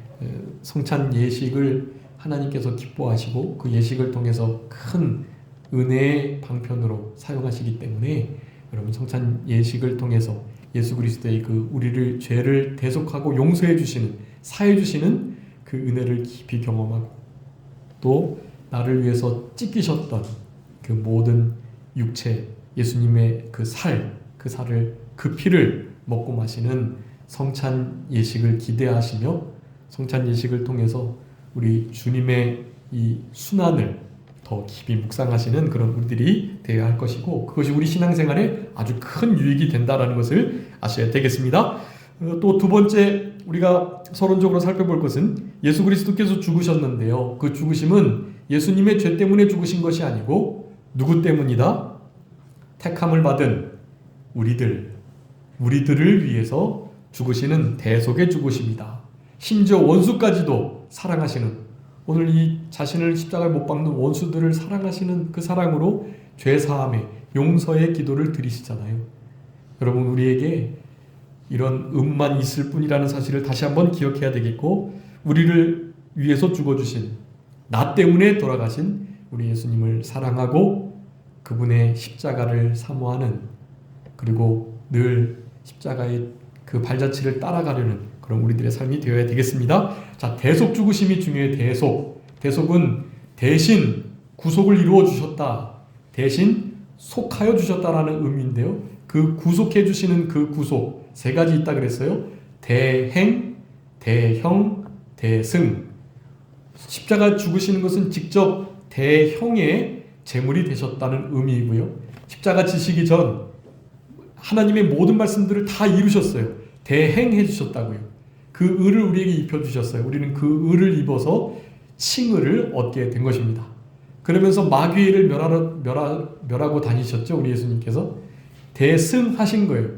[SPEAKER 1] 성찬 예식을 하나님께서 기뻐하시고 그 예식을 통해서 큰 은혜의 방편으로 사용하시기 때문에 여러분 성찬 예식을 통해서 예수 그리스도의 그 우리를 죄를 대속하고 용서해 주시는 사해 주시는 그 은혜를 깊이 경험하고 또 나를 위해서 찢기셨던 그 모든 육체 예수님의 그 살을 그 피를 먹고 마시는 성찬 예식을 기대하시며 성찬 예식을 통해서 우리 주님의 이 순환을 더 깊이 묵상하시는 그런 우리들이 되어야 할 것이고 그것이 우리 신앙생활에 아주 큰 유익이 된다는 것을 아셔야 되겠습니다. 또 두 번째 우리가 서론적으로 살펴볼 것은 예수 그리스도께서 죽으셨는데요. 그 죽으심은 예수님의 죄 때문에 죽으신 것이 아니고 누구 때문이다? 택함을 받은 우리들을 위해서 죽으시는 대속의 죽으심이다. 심지어 원수까지도 사랑하시는 오늘 이 자신을 십자가에 못 박는 원수들을 사랑하시는 그 사랑으로 죄사함의 용서의 기도를 드리시잖아요. 여러분 우리에게 이런 은만 있을 뿐이라는 사실을 다시 한번 기억해야 되겠고 우리를 위해서 죽어주신 나 때문에 돌아가신 우리 예수님을 사랑하고 그분의 십자가를 사모하는 그리고 늘 십자가의 그 발자취를 따라가려는 그런 우리들의 삶이 되어야 되겠습니다. 자, 대속 죽으심이 중요해요. 대속은 대신 구속을 이루어 주셨다. 대신 속하여 주셨다라는 의미인데요. 그 구속해 주시는 그 구속 세 가지 있다 그랬어요. 대행, 대형, 대승. 십자가 죽으시는 것은 직접 대형의 제물이 되셨다는 의미이고요. 십자가 지시기 전 하나님의 모든 말씀들을 다 이루셨어요. 대행해 주셨다고요. 그 의를 우리에게 입혀주셨어요. 우리는 그 의를 입어서 칭의를 얻게 된 것입니다. 그러면서 마귀를 멸하고 다니셨죠. 우리 예수님께서 대승하신 거예요.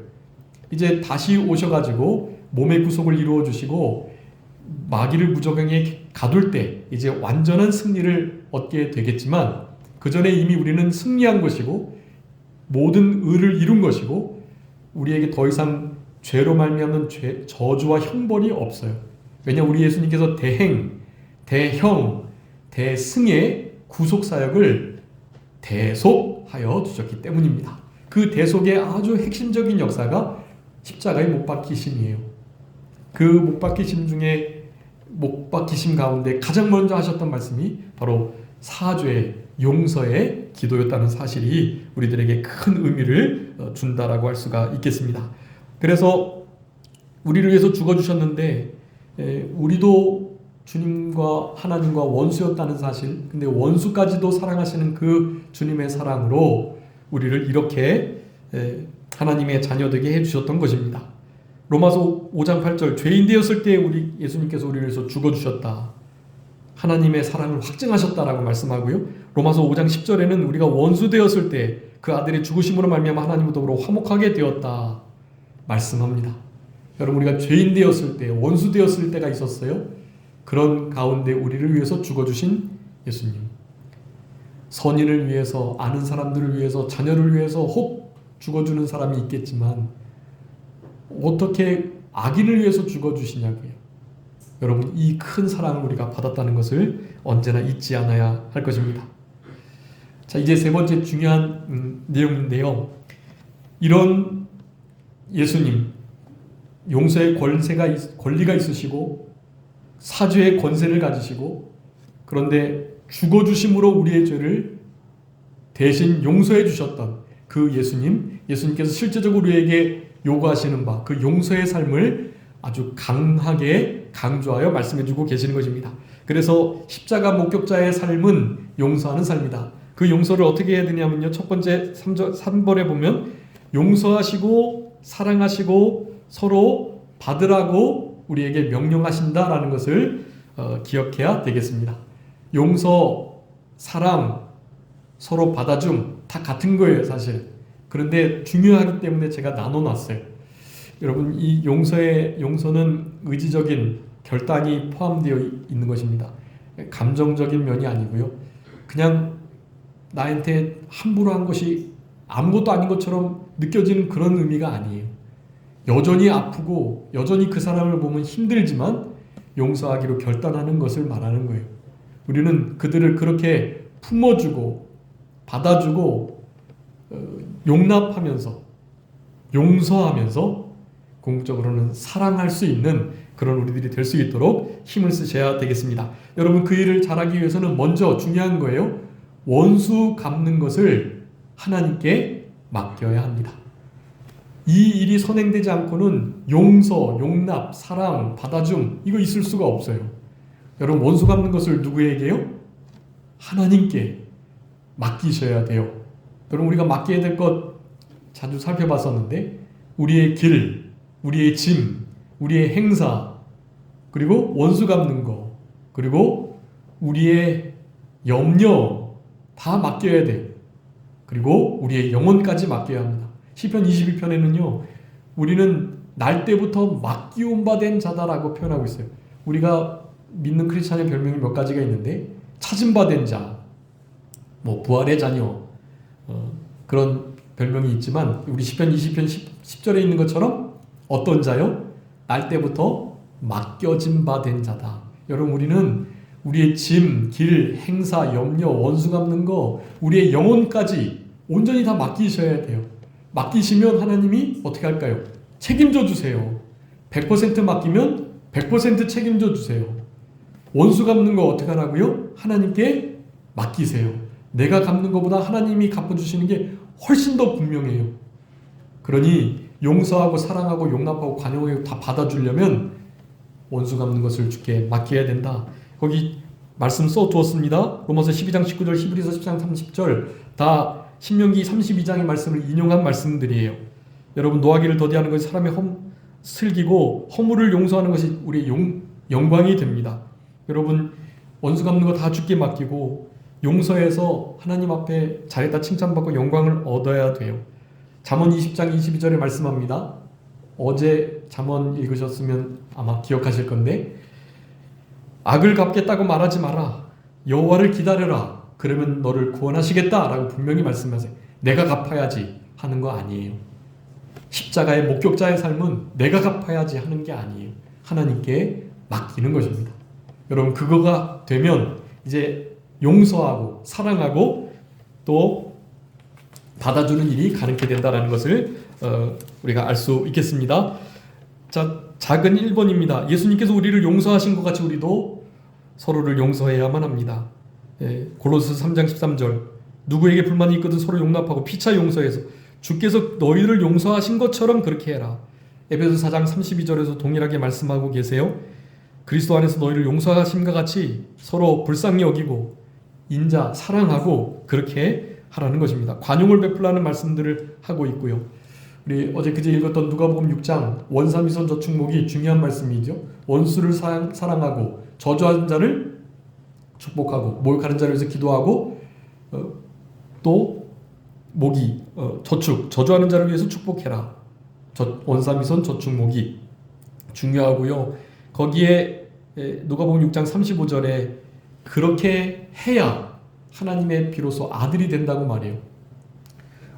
[SPEAKER 1] 이제 다시 오셔가지고 몸의 구속을 이루어 주시고 마귀를 무저강에 가둘 때 이제 완전한 승리를 얻게 되겠지만 그 전에 이미 우리는 승리한 것이고 모든 의를 이룬 것이고 우리에게 더 이상 죄로 말미암는 저주와 형벌이 없어요. 왜냐 우리 예수님께서 대행, 대형, 대승의 구속사역을 대속하여 주셨기 때문입니다. 그 대속의 아주 핵심적인 역사가 십자가에 못 박히심이에요. 그 못 박히심 가운데 가장 먼저 하셨던 말씀이 바로 사죄, 용서의 기도였다는 사실이 우리들에게 큰 의미를 준다라고 할 수가 있겠습니다. 그래서 우리를 위해서 죽어주셨는데 우리도 주님과 하나님과 원수였다는 사실, 근데 원수까지도 사랑하시는 그 주님의 사랑으로 우리를 이렇게 하나님의 자녀 되게 해주셨던 것입니다. 로마서 5장 8절 죄인 되었을 때 우리 예수님께서 우리를 위해서 죽어주셨다. 하나님의 사랑을 확증하셨다라고 말씀하고요. 로마서 5장 10절에는 우리가 원수 되었을 때 그 아들의 죽으심으로 말미암아 하나님과 더불어 화목하게 되었다 말씀합니다. 여러분 우리가 죄인 되었을 때 원수 되었을 때가 있었어요. 그런 가운데 우리를 위해서 죽어주신 예수님. 선인을 위해서 아는 사람들을 위해서 자녀를 위해서 혹 죽어주는 사람이 있겠지만 어떻게 악인을 위해서 죽어주시냐고요. 여러분 이 큰 사랑을 우리가 받았다는 것을 언제나 잊지 않아야 할 것입니다. 자 이제 세 번째 중요한 내용인데요. 이런 예수님 용서의 권리가 있으시고 사죄의 권세를 가지시고 그런데 죽어주심으로 우리의 죄를 대신 용서해 주셨던 그 예수님께서 실제적으로 우리에게 요구하시는 바 그 용서의 삶을 아주 강하게 강조하여 말씀해주고 계시는 것입니다. 그래서 십자가 목격자의 삶은 용서하는 삶이다. 그 용서를 어떻게 해야 되냐면요. 첫 번째 3절에 보면 용서하시고 사랑하시고 서로 받으라고 우리에게 명령하신다라는 것을 기억해야 되겠습니다. 용서, 사랑, 서로 받아줌 다 같은 거예요 사실. 그런데 중요하기 때문에 제가 나눠놨어요. 여러분 이 용서는 의지적인 결단이 포함되어 있는 것입니다. 감정적인 면이 아니고요. 그냥 나한테 함부로 한 것이 아무것도 아닌 것처럼 느껴지는 그런 의미가 아니에요. 여전히 아프고 여전히 그 사람을 보면 힘들지만 용서하기로 결단하는 것을 말하는 거예요. 우리는 그들을 그렇게 품어주고 받아주고 용납하면서 용서하면서 궁극적으로는 사랑할 수 있는 그런 우리들이 될 수 있도록 힘을 쓰셔야 되겠습니다. 여러분 그 일을 잘하기 위해서는 먼저 중요한 거예요. 원수 갚는 것을 하나님께 맡겨야 합니다. 이 일이 선행되지 않고는 용서, 용납, 사랑, 받아줌 이거 있을 수가 없어요. 여러분 원수 갚는 것을 누구에게요? 하나님께 맡기셔야 돼요. 여러분 우리가 맡겨야 될 것 자주 살펴봤었는데 우리의 길, 우리의 짐, 우리의 행사 그리고 원수 갚는 거 그리고 우리의 염려 다 맡겨야 돼요. 그리고 우리의 영혼까지 맡겨야 합니다. 시편 22편에는요. 우리는 날 때부터 맡기운 바 된 자다라고 표현하고 있어요. 우리가 믿는 크리스찬의 별명이 몇 가지가 있는데 찾은 바 된 자, 뭐 부활의 자녀 그런 별명이 있지만 우리 시편 20편 10절에 있는 것처럼 어떤 자요? 날 때부터 맡겨진 바 된 자다. 여러분 우리는 우리의 짐, 길, 행사, 염려, 원수 갚는 거 우리의 영혼까지 온전히 다 맡기셔야 돼요. 맡기시면 하나님이 어떻게 할까요? 책임져 주세요. 100% 맡기면 100% 책임져 주세요. 원수 갚는 거 어떻게 하라고요? 하나님께 맡기세요. 내가 갚는 것보다 하나님이 갚아주시는 게 훨씬 더 분명해요. 그러니 용서하고 사랑하고 용납하고 관용하고 다 받아주려면 원수 갚는 것을 주께 맡겨야 된다. 거기 말씀 써두었습니다. 로마서 12장 19절, 히브리서 10장 30절 다 신명기 32장의 말씀을 인용한 말씀들이에요. 여러분, 노하기를 더디하는 것이 사람의 슬기고 허물을 용서하는 것이 우리의 영광이 됩니다. 여러분, 원수 갚는 거 다 주께 맡기고 용서해서 하나님 앞에 잘했다 칭찬받고 영광을 얻어야 돼요. 잠언 20장 22절에 말씀합니다. 어제 잠언 읽으셨으면 아마 기억하실 건데, 악을 갚겠다고 말하지 마라. 여호와를 기다려라. 그러면 너를 구원하시겠다 라고 분명히 말씀하세요. 내가 갚아야지 하는 거 아니에요. 십자가의 목격자의 삶은 내가 갚아야지 하는 게 아니에요. 하나님께 맡기는 것입니다. 여러분, 그거가 되면 이제 용서하고 사랑하고 또 받아주는 일이 가능하게 된다는 것을 우리가 알 수 있겠습니다. 자, 작은 1번입니다. 예수님께서 우리를 용서하신 것 같이 우리도 서로를 용서해야만 합니다. 골로새 3장 13절 누구에게 불만이 있거든 서로 용납하고 피차 용서해서 주께서 너희를 용서하신 것처럼 그렇게 해라. 에베소 4장 32절에서 동일하게 말씀하고 계세요. 그리스도 안에서 너희를 용서하심과 같이 서로 불쌍히 여기고 인자 사랑하고 그렇게 하라는 것입니다. 관용을 베풀라는 말씀들을 하고 있고요. 우리 어제 그제 읽었던 누가복음 6장 원사미선 저축목이 중요한 말씀이죠. 원수를 사랑하고 저주하는 자를 축복하고 모욕하는 자를 위해서 기도하고 또 목이 저주하는 자를 위해서 축복해라. 원사미선 저축목이 중요하고요. 거기에 누가복음 6장 35절에 그렇게 해야 하나님의 비로소 아들이 된다고 말해요.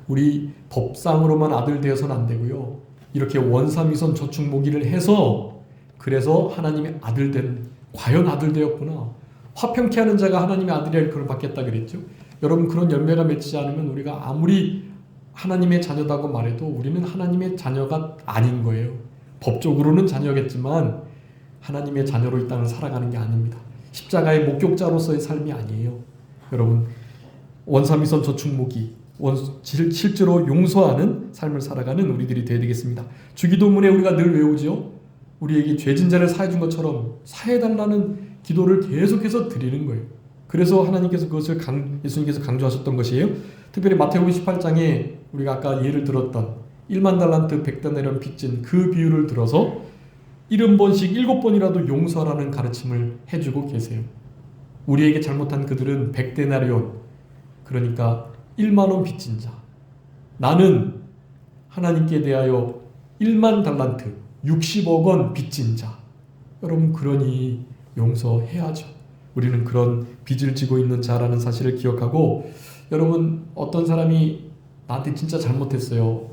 [SPEAKER 1] 우리 법상으로만 아들 되어서는 안 되고요. 이렇게 원사미선 저축목이를 해서 그래서 하나님의 아들 된 과연 아들 되었구나. 화평케 하는 자가 하나님의 아들이라 그걸 받겠다 그랬죠. 여러분, 그런 열매가 맺히지 않으면 우리가 아무리 하나님의 자녀다고 말해도 우리는 하나님의 자녀가 아닌 거예요. 법적으로는 자녀겠지만 하나님의 자녀로 이 땅을 살아가는 게 아닙니다. 십자가의 목격자로서의 삶이 아니에요. 여러분, 원사미선 저축목이 실제로 용서하는 삶을 살아가는 우리들이 되어야 되겠습니다. 주기도문에 우리가 늘 외우죠. 우리에게 죄진 자를 사해준 것처럼 사해달라는 기도를 계속해서 드리는 거예요. 그래서 하나님께서 그것을 예수님께서 강조하셨던 것이에요. 특별히 마태복음 18장에 우리가 아까 예를 들었던 1만 달란트 100데나리온 빚진 그 비유를 들어서 70번씩 7번이라도 용서하라는 가르침을 해주고 계세요. 우리에게 잘못한 그들은 100데나리온, 그러니까 1만 원 빚진 자. 나는 하나님께 대하여 1만 달란트 60억 원 빚진 자. 여러분, 그러니 용서해야죠. 우리는 그런 빚을 지고 있는 자라는 사실을 기억하고, 여러분, 어떤 사람이 나한테 진짜 잘못했어요.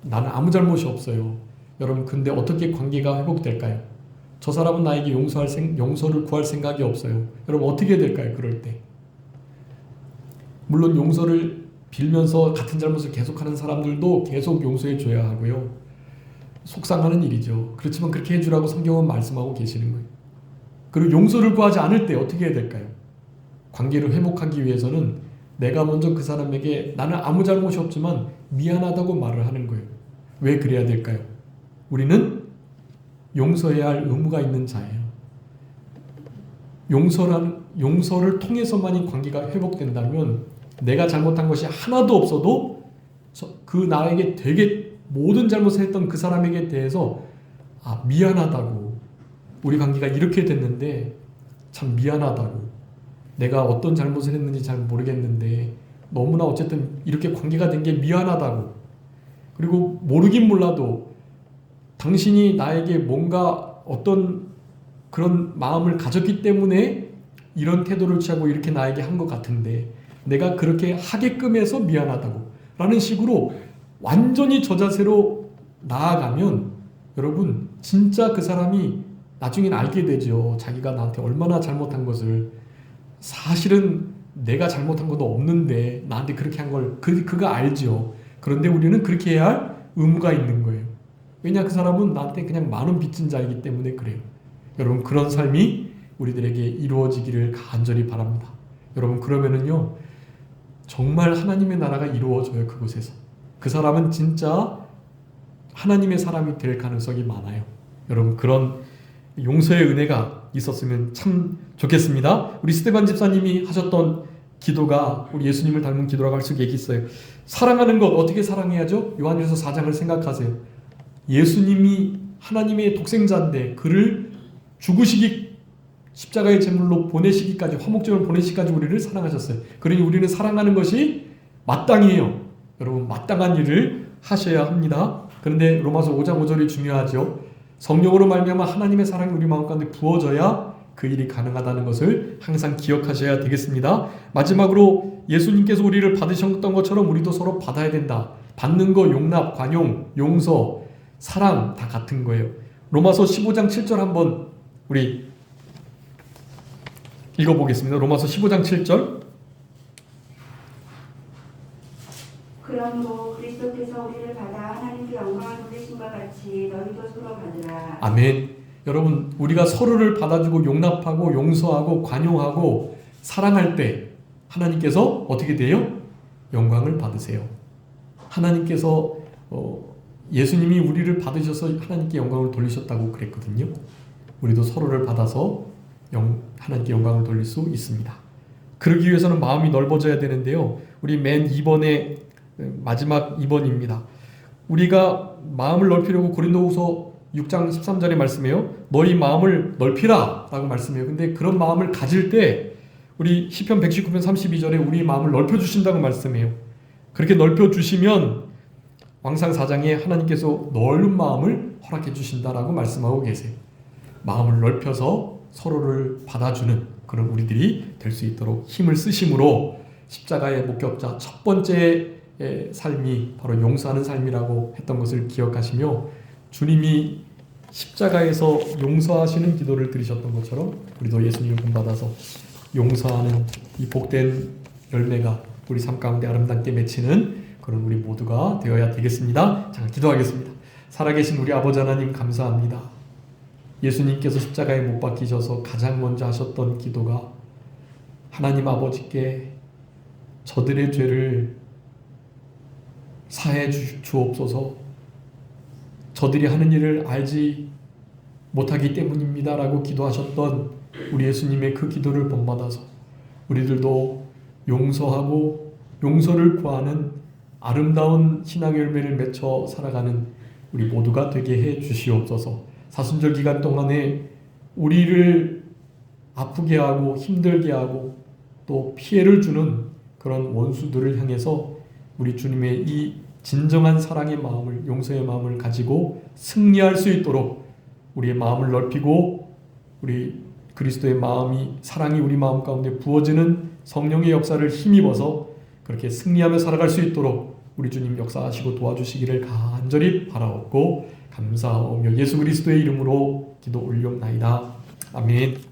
[SPEAKER 1] 나는 아무 잘못이 없어요. 여러분, 근데 어떻게 관계가 회복될까요? 저 사람은 나에게 용서를 구할 생각이 없어요. 여러분, 어떻게 될까요? 그럴 때. 물론 용서를 빌면서 같은 잘못을 계속하는 사람들도 계속 용서해 줘야 하고요. 속상하는 일이죠. 그렇지만 그렇게 해주라고 성경은 말씀하고 계시는 거예요. 그리고 용서를 구하지 않을 때 어떻게 해야 될까요? 관계를 회복하기 위해서는 내가 먼저 그 사람에게 나는 아무 잘못이 없지만 미안하다고 말을 하는 거예요. 왜 그래야 될까요? 우리는 용서해야 할 의무가 있는 자예요. 용서를 통해서만이 관계가 회복된다면 내가 잘못한 것이 하나도 없어도 그 나에게 되게 모든 잘못을 했던 그 사람에게 대해서 미안하다고, 우리 관계가 이렇게 됐는데 참 미안하다고, 내가 어떤 잘못을 했는지 잘 모르겠는데 너무나 어쨌든 이렇게 관계가 된 게 미안하다고, 그리고 모르긴 몰라도 당신이 나에게 뭔가 어떤 그런 마음을 가졌기 때문에 이런 태도를 취하고 이렇게 나에게 한 것 같은데 내가 그렇게 하게끔 해서 미안하다고 라는 식으로 완전히 저 자세로 나아가면 여러분, 진짜 그 사람이 나중엔 알게 되죠. 자기가 나한테 얼마나 잘못한 것을. 사실은 내가 잘못한 것도 없는데 나한테 그렇게 한 걸 그가 알죠. 그런데 우리는 그렇게 해야 할 의무가 있는 거예요. 왜냐, 그 사람은 나한테 그냥 많은 빚진 자이기 때문에 그래요. 여러분, 그런 삶이 우리들에게 이루어지기를 간절히 바랍니다. 여러분, 그러면은요 정말 하나님의 나라가 이루어져요. 그곳에서 그 사람은 진짜 하나님의 사람이 될 가능성이 많아요. 여러분, 그런 용서의 은혜가 있었으면 참 좋겠습니다. 우리 스테반 집사님이 하셨던 기도가 우리 예수님을 닮은 기도라고 할 수 있어요. 사랑하는 것 어떻게 사랑해야죠? 요한일서 4장을 생각하세요. 예수님이 하나님의 독생자인데 그를 죽으시기, 십자가의 제물로 보내시기까지, 화목제물 보내시기까지 우리를 사랑하셨어요. 그러니 우리는 사랑하는 것이 마땅해요. 여러분, 마땅한 일을 하셔야 합니다. 그런데 로마서 5장 5절이 중요하죠. 성령으로 말미암아 하나님의 사랑이 우리 마음 가운데 부어져야 그 일이 가능하다는 것을 항상 기억하셔야 되겠습니다. 마지막으로 예수님께서 우리를 받으셨던 것처럼 우리도 서로 받아야 된다. 받는 거 용납, 관용, 용서, 사랑 다 같은 거예요. 로마서 15장 7절 한번 우리 읽어보겠습니다. 로마서 15장 7절.
[SPEAKER 2] 그러므로 그리스도께서 우리를 받아 하나님께 영광을 돌리심과 같이 너희도 서로 받으라.
[SPEAKER 1] 아멘. 여러분, 우리가 서로를 받아주고 용납하고 용서하고 관용하고 사랑할 때 하나님께서 어떻게 돼요? 영광을 받으세요. 하나님께서 예수님이 우리를 받으셔서 하나님께 영광을 돌리셨다고 그랬거든요. 우리도 서로를 받아서 하나님께 영광을 돌릴 수 있습니다. 그러기 위해서는 마음이 넓어져야 되는데요. 우리 맨 2번에 마지막 2번입니다. 우리가 마음을 넓히려고 고린도후서 6장 13절에 말씀해요. 너희 마음을 넓히라 라고 말씀해요. 근데 그런 마음을 가질 때 우리 시편 119편 32절에 우리 마음을 넓혀주신다고 말씀해요. 그렇게 넓혀주시면 왕상 4장에 하나님께서 넓은 마음을 허락해 주신다라고 말씀하고 계세요. 마음을 넓혀서 서로를 받아주는 그런 우리들이 될 수 있도록 힘을 쓰심으로 십자가의 목격자 첫 번째 삶이 바로 용서하는 삶이라고 했던 것을 기억하시며, 주님이 십자가에서 용서하시는 기도를 드리셨던 것처럼 우리도 예수님을 본받아서 용서하는 이 복된 열매가 우리 삶 가운데 아름답게 맺히는 그런 우리 모두가 되어야 되겠습니다. 자, 기도하겠습니다. 살아계신 우리 아버지 하나님, 감사합니다. 예수님께서 십자가에 못 박히셔서 가장 먼저 하셨던 기도가 하나님 아버지께 저들의 죄를 사해 주옵소서, 저들이 하는 일을 알지 못하기 때문입니다 라고 기도하셨던 우리 예수님의 그 기도를 본받아서 우리들도 용서하고 용서를 구하는 아름다운 신앙의 열매를 맺어 살아가는 우리 모두가 되게 해 주시옵소서. 사순절 기간 동안에 우리를 아프게 하고 힘들게 하고 또 피해를 주는 그런 원수들을 향해서 우리 주님의 이 진정한 사랑의 마음을, 용서의 마음을 가지고 승리할 수 있도록 우리의 마음을 넓히고 우리 그리스도의 마음이, 사랑이 우리 마음 가운데 부어지는 성령의 역사를 힘입어서 그렇게 승리하며 살아갈 수 있도록 우리 주님 역사하시고 도와주시기를 간절히 바라옵고 감사하며 예수 그리스도의 이름으로 기도 올리옵나이다. 아멘.